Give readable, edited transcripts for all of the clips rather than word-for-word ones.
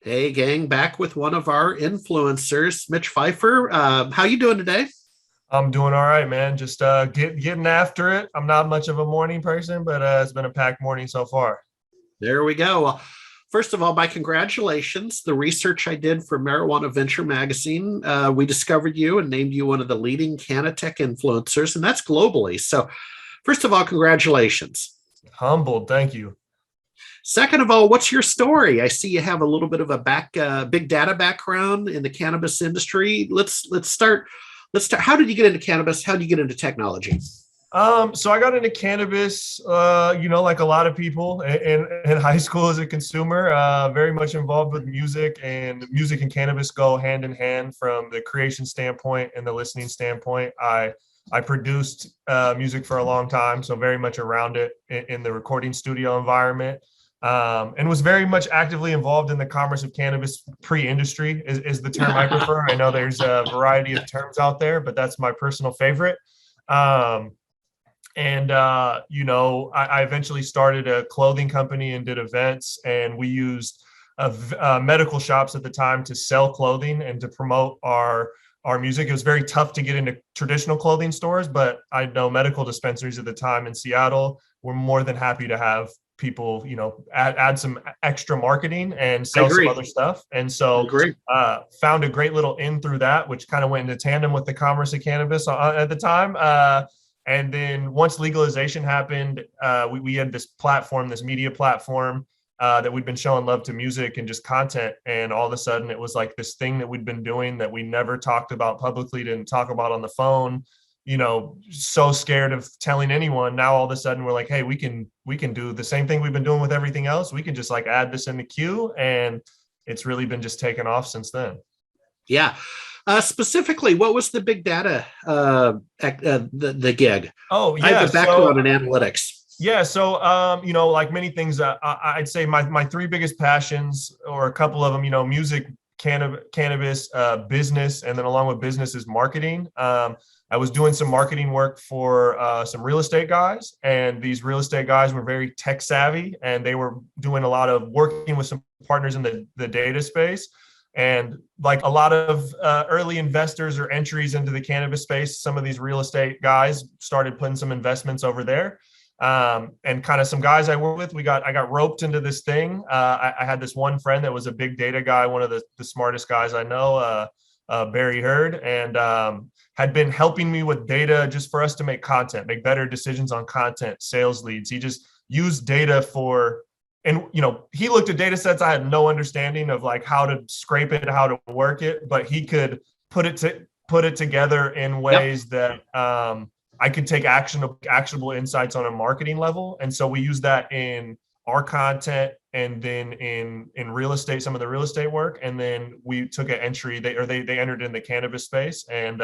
Hey, gang, back with one of our influencers, Mitch Pfeifer. How you doing today? I'm doing all right, man. Just getting after it. I'm not much of a morning person, but it's been a packed morning so far. There we go. Well, first of all, my congratulations. The research I did for Marijuana Venture Magazine, we discovered you and named you one of the leading CannaTech influencers, and that's globally. So, first of all, congratulations. Humbled, thank you. Second of all, what's your story? I see you have a little bit of a big data background in the cannabis industry. Let's start. Let's start. How did you get into cannabis? How did you get into technology? So I got into cannabis, like a lot of people in high school as a consumer, very much involved with music, and music and cannabis go hand in hand from the creation standpoint and the listening standpoint. I produced music for a long time, so very much around it in the recording studio environment. And was very much actively involved in the commerce of cannabis pre-industry is the term I prefer. I know there's a variety of terms out there, but that's my personal favorite. Um, I eventually started a clothing company and did events, and we used medical shops at the time to sell clothing and to promote our music. It was very tough to get into traditional clothing stores, but I know medical dispensaries at the time in Seattle were more than happy to have people, add some extra marketing and I sell some agree. other stuff. And I so agree. found a great little in through that, which kind of went into tandem with the commerce of cannabis at the time. And then once legalization happened, we had this platform, this media platform that we'd been showing love to music and just content. And all of a sudden it was like this thing that we'd been doing that we never talked about publicly, didn't talk about on the phone, so scared of telling anyone. Now all of a sudden we're like, hey, we can do the same thing we've been doing with everything else. We can just like add this in the queue, and it's really been just taken off since then. Yeah. Specifically, what was the big data the gig? Oh I have yeah. a So background in analytics. Yeah, so like many things, I'd say my three biggest passions, or a couple of them, music, cannabis, business, and then along with business is marketing. I was doing some marketing work for some real estate guys, and these real estate guys were very tech savvy, and they were doing a lot of working with some partners in the data space. And like a lot of early investors or entries into the cannabis space, some of these real estate guys started putting some investments over there. And kind of some guys I work with, I got roped into this thing. I had this one friend that was a big data guy, one of the smartest guys I know, Barry Hurd, and had been helping me with data just for us to make content, make better decisions on content, sales leads. He just used data and he looked at data sets I had no understanding of, like how to scrape it, how to work it, but he could put it together in Yep. ways that I could take actionable insights on a marketing level. And so we use that in our content, and then in real estate, some of the real estate work. And then we took an entry, they entered in the cannabis space. And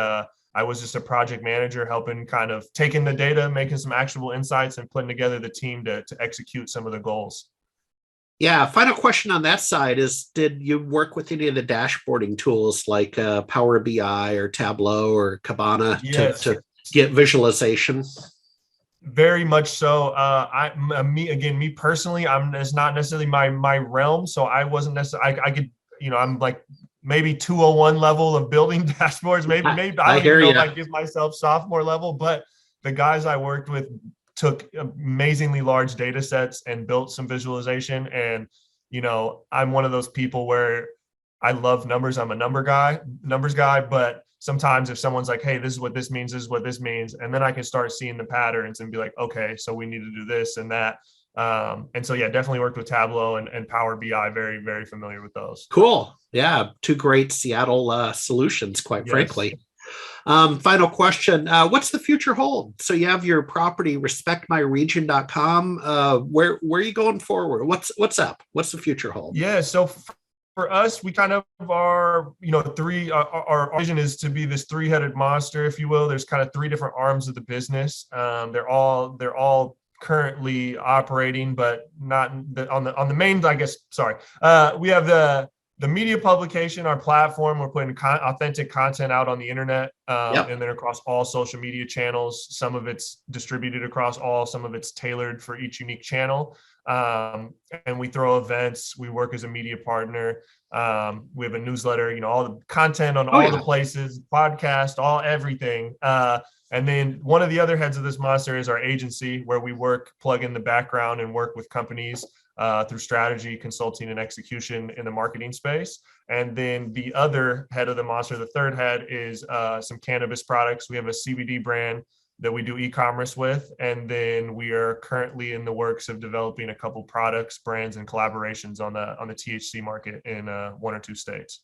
I was just a project manager helping, kind of taking the data, making some actionable insights, and putting together the team to execute some of the goals. Yeah. Final question on that side is: did you work with any of the dashboarding tools like Power BI or Tableau or Kibana Yes. to get visualization? Very much so. Me personally, it's not necessarily my realm. So I wasn't necessarily. I could, I'm like maybe 201 level of building dashboards. Maybe I I don't even hear know if you. I give myself sophomore level. But the guys I worked with took amazingly large data sets and built some visualization. And I'm one of those people where I love numbers. I'm a numbers guy, but sometimes if someone's like, hey, this is what this means, this is what this means, and then I can start seeing the patterns and be like, okay, so we need to do this and that. And so, yeah, definitely worked with Tableau and Power BI. Very, very familiar with those. Cool. Yeah. Two great Seattle solutions, quite Yes. frankly. Final question. What's the future hold? So you have your property, respectmyregion.com. Where are you going forward? What's up? What's the future hold? Yeah. So for us, we kind of are, our vision is to be this three-headed monster, if you will. There's kind of three different arms of the business. They're all currently operating, but not on the main, I guess. Sorry. We have The media publication, our platform, we're putting authentic content out on the internet, Yep. and then across all social media channels. Some of it's distributed across all, some of it's tailored for each unique channel. And we throw events. We work as a media partner. We have a newsletter, all the content on all the places, podcast, everything. And then one of the other heads of this monster is our agency, where we plug in the background and work with companies through strategy, consulting, and execution in the marketing space. And then the other head of the monster, the third head, is some cannabis products. We have a CBD brand that we do e-commerce with. And then we are currently in the works of developing a couple products, brands, and collaborations on the THC market in 1 or 2 states.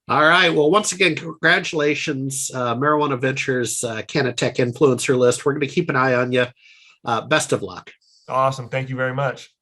All right. Well, once again, congratulations, Marijuana Ventures CannaTech influencer list. We're going to keep an eye on you. Best of luck. Awesome. Thank you very much.